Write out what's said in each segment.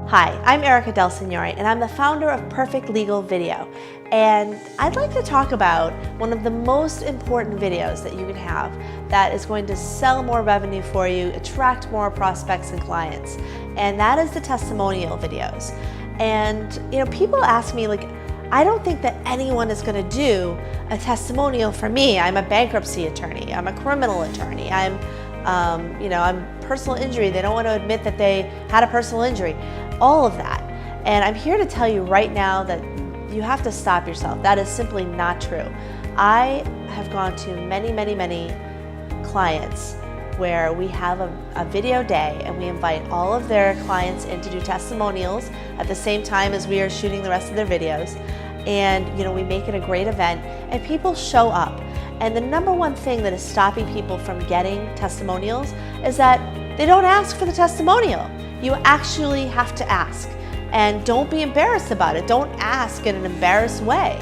Hi, I'm Erica DelSignore, and I'm the founder of Perfect Legal Video. And I'd like to talk about one of the most important videos that you can have that is going to sell more revenue for you, attract more prospects and clients. And that is the testimonial videos. And people ask me, I don't think that anyone is going to do a testimonial for me. I'm a bankruptcy attorney. I'm a criminal attorney. I'm personal injury. They don't want to admit that they had a personal injury. All of that. And I'm here to tell you right now that you have to stop yourself. That is simply not true. I have gone to many clients where we have a video day and we invite all of their clients in to do testimonials at the same time as we are shooting the rest of their videos. And we make it a great event and people show up. And the number one thing that is stopping people from getting testimonials is that they don't ask for the testimonial. You actually have to ask. And don't be embarrassed about it. Don't ask in an embarrassed way.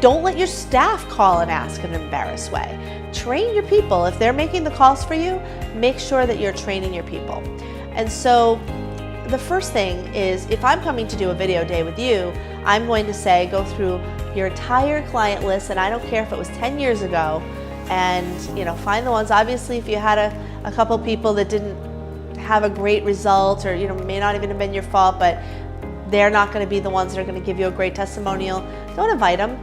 Don't let your staff call and ask in an embarrassed way. Train your people. If they're making the calls for you, make sure that you're training your people. And so the first thing is, if I'm coming to do a video day with you, I'm going to say, go through your entire client list, and I don't care if it was 10 years ago, and find the ones, obviously if you had a couple people that didn't have a great result, or may not even have been your fault, but they're not going to be the ones that are going to give you a great testimonial, don't invite them.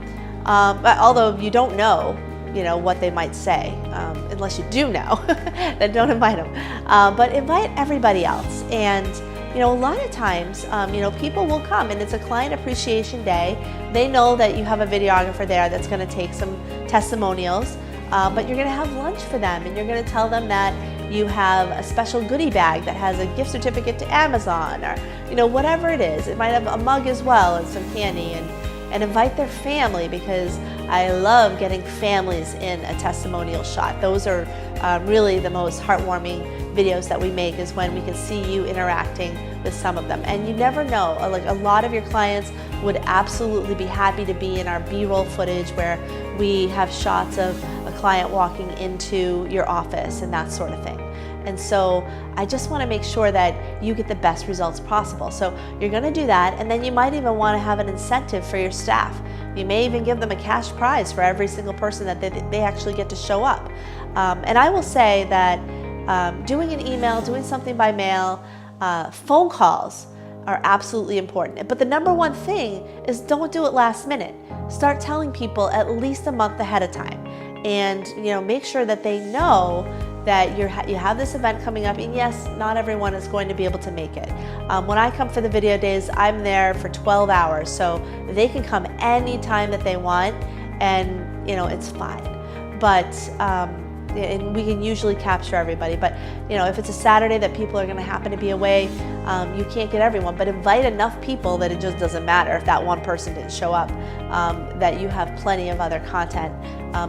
But although you don't know, what they might say, unless you do know, then don't invite them. But invite everybody else. And a lot of times, people will come, and it's a client appreciation day. They know that you have a videographer there that's going to take some testimonials, but you're going to have lunch for them, and you're going to tell them that you have a special goodie bag that has a gift certificate to Amazon, or whatever it is. It might have a mug as well and some candy, and invite their family, because I love getting families in a testimonial shot. Those are really the most heartwarming videos that we make, is when we can see you interacting with some of them. And you never know, a lot of your clients would absolutely be happy to be in our B-roll footage where we have shots of a client walking into your office and that sort of thing. And so I just want to make sure that you get the best results possible. So you're going to do that, and then you might even want to have an incentive for your staff. You may even give them a cash prize for every single person that they actually get to show up. And I will say that doing an email, doing something by mail, phone calls are absolutely important. But the number one thing is, don't do it last minute. Start telling people at least a month ahead of time. And make sure that they know that you have this event coming up, and yes, not everyone is going to be able to make it. When I come for the video days, I'm there for 12 hours, so they can come anytime that they want, and it's fine. But and we can usually capture everybody. But if it's a Saturday that people are going to happen to be away, you can't get everyone. But invite enough people that it just doesn't matter if that one person didn't show up. That you have plenty of other content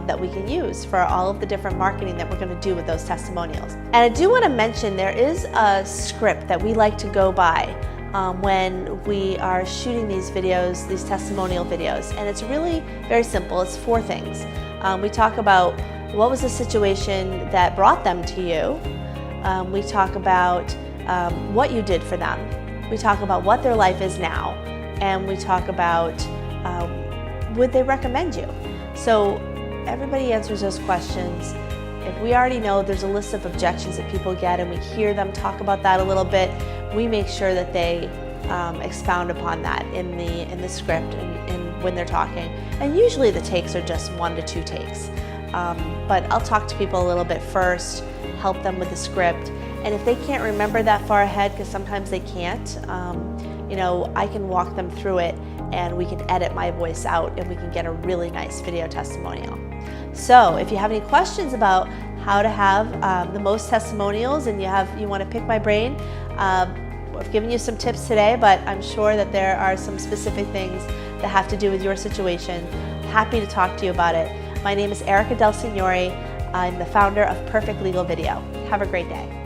that we can use for all of the different marketing that we're going to do with those testimonials. And I do want to mention, there is a script that we like to go by when we are shooting these videos, these testimonial videos. And it's really very simple. It's 4 things. We talk about what was the situation that brought them to you. We talk about what you did for them. We talk about what their life is now. And we talk about would they recommend you? So everybody answers those questions. If we already know there's a list of objections that people get, and we hear them talk about that a little bit, we make sure that they expound upon that in the script and when they're talking. And usually the takes are just 1 to 2 takes. But I'll talk to people a little bit first, help them with the script. And if they can't remember that far ahead, because sometimes they can't, I can walk them through it, and we can edit my voice out, and we can get a really nice video testimonial. So if you have any questions about how to have the most testimonials, and you want to pick my brain, I've given you some tips today, but I'm sure that there are some specific things that have to do with your situation. Happy to talk to you about it. My name is Erica DelSignore. I'm the founder of Perfect Legal Video. Have a great day.